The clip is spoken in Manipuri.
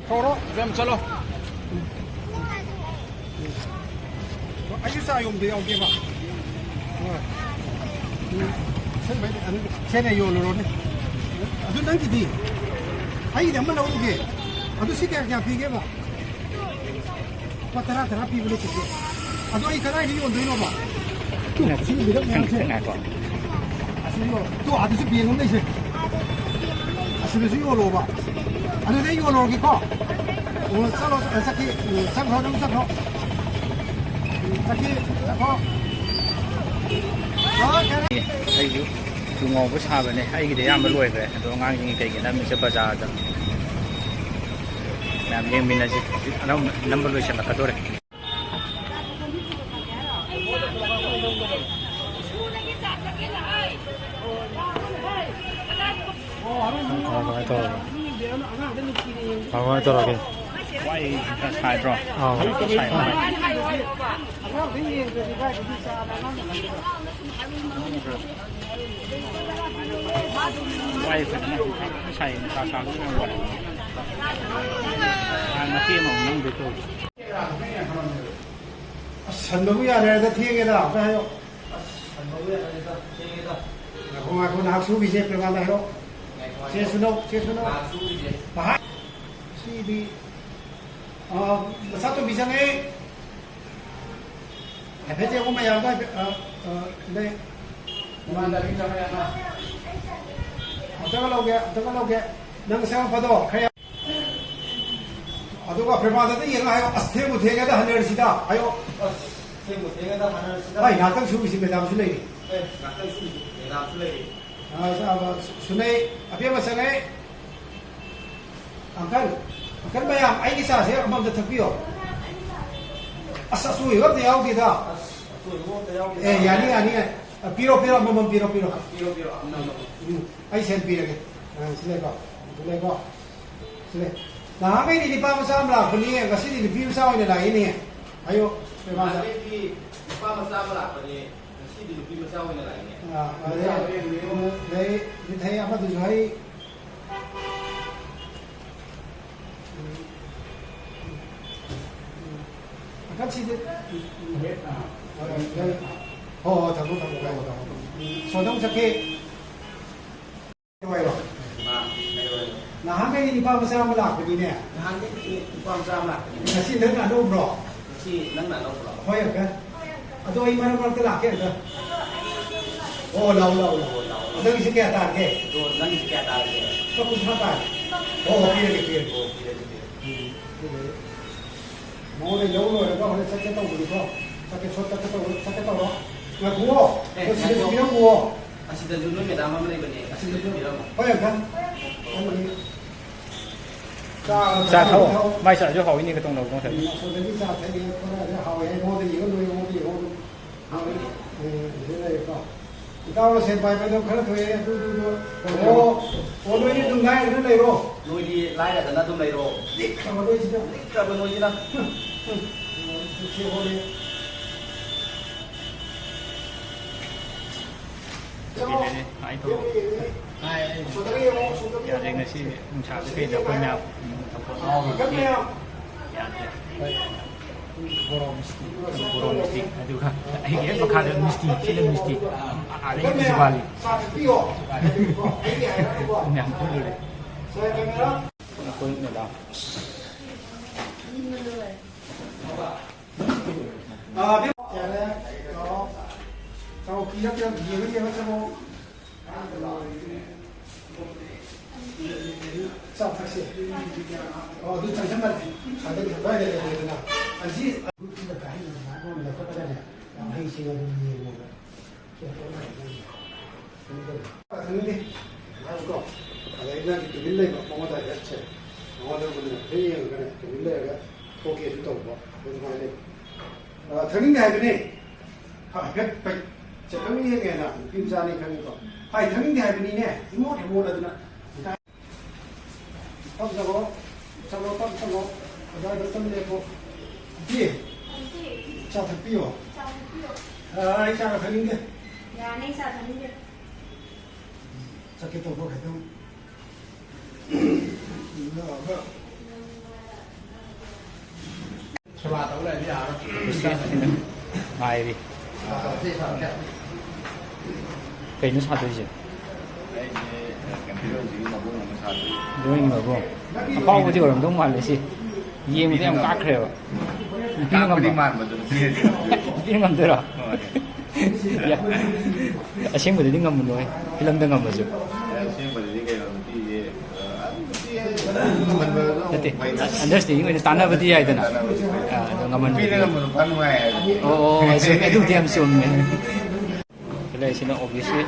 छोड़ो जम चलो 아기 싸용 돼요 오케이 봐 세네 요로로네 아주 난기디 아이 내만 나오게 아주 시계 그냥 비게 봐 왔다라 다라 비불에 치게 아주 아이 가라 이리 온도 이거 봐 지금 이거 그냥 아시고 또 아주 비행은 내시 아시면서 요로 봐 아주 내 요로 기고 오늘 살로 사키 상호 좀 상호 ai dù ngồi với xa vậy này ai cái đấy làm lùi về đồ ngang những cái mình sẽ bắt ra rồi làm những mình là gì nó number lùi sẽ là cái đó đấy quay sai rồi sai rồi quay phải nó sai sao sao cũng không vậy nó kia mà không được rồi 선동이야 내가 티에게다 그래요 선동이야 내가 티에게다 공화 그 낙수 비제 빼간다요 제수노 낙수 비제 바 시비 사또 비상에 배제 오면 양가 네 만다 비상에 어떡하려고 능 생각봐도 그냥 아도가 별마다도 얘가요 아스테고 대가다 하늘시다 아요 아스테고 대가다 하늘시다 아이 나땅 수비시 매담 술래니 네 나땅 수비시 매담 술래니 자 순에 앞에 마상에 angkan bayam ai isa se amam da thapio asa sui gam de yaw da yani piro amam piro ai sen piro ke sile na me ni pa ma sam la khni ga si ni piro sa ni la ni ayo pe ma sa ni pa ma sam la khni si ni piro sa ni la ni ni thai ama du jai 같이 당구 소동 저기 좋아요 나 한명이 니빠 사람 라거든요 한명이 니빠 사람 라거든요 같이能拿弄不같이能拿弄不会个또 이만한 걸 라게 그 라우 너기 시켜 다게 또 너기 시켜 다게 또 무슨가 비례 뭐래 여우로 가 그래 찾게 또 그리고 찾게 또 나 구워 그 집에 이런 구워 아시다 눈에 남아만 이거네 아시다 좀 이런 거 뭐야 간 xa thâu mai sợ cho hỏi như cái tông đầu con thể tao xem bài bây giờ khá là thuê đôi đi từng ngày nó này rồi đôi đi lái là nó từng này rồi đích mà đôi gì đâu đích là bên đôi gì đâu ai thôi giờ đây là si chả cái gì đâu quên nhau Borong mesti, aduh kan, ini makanan mesti, sila mesti, ada yang mesti balik. Yang dulu deh. Aku ini dah. Dia cara kalau kita dia macam sao thật sự tôi chẳng chắn mặt phải đây phải đây là anh chị lúc là cái gì mà con là có cái này hay xin là nhiều một thứ đi không có ở đây là cái vấn đề mà mong muốn đại trẻ mong muốn cái này cái vấn đề cái cô kia chúng tôi có cái thứ hai này thứ này cái này phải phải chỉ có những cái nào phim ra này cái này có phải thứ này cái này nè một là gì không sao ở đây tâm lên cô gì chào thằng Pio ai chào thằng Linh đi dạ nên chào thằng Linh đi chào cái tổ có phải không ꯉꯥꯏꯔꯤ ꯀꯩꯅꯣ ꯁꯥꯗꯣꯏꯁꯦ ꯗ꯭ꯔꯣꯌꯤꯡ ꯃꯕꯨꯡ ꯑꯐꯥꯎꯕꯗꯤ ꯑꯣꯏꯔꯝꯗꯧ ꯃꯥꯜꯂꯦ ꯁꯤ ꯌꯦꯡꯕꯗ ꯌꯥꯝ ꯀꯥꯈ꯭ꯔꯦꯕ ꯅꯨꯄꯤꯅ ꯉꯝꯗꯣꯏꯔꯣ ꯑꯁꯦꯡꯕꯗꯗꯤ ꯉꯝꯃꯨꯅꯣꯏ ꯐꯤꯂꯝꯗ ꯉꯝꯃꯁꯨ ꯅꯠꯇꯦ ꯑꯟꯗꯔꯁꯇꯦꯟꯗꯤꯡ ꯑꯣꯏꯅ ꯇꯥꯟꯅꯕꯗꯤ ꯌꯥꯏꯗꯅ ꯑꯗꯣ ꯉꯝꯍꯟꯕꯗꯤ ꯑꯣ ꯆꯨꯝꯃꯦ ꯑꯗꯨꯕꯨꯗꯤ ꯌꯥꯝ ꯆꯨꯝꯃꯦ ꯁꯤꯅ ꯑꯣꯕꯤꯌꯁꯂꯤ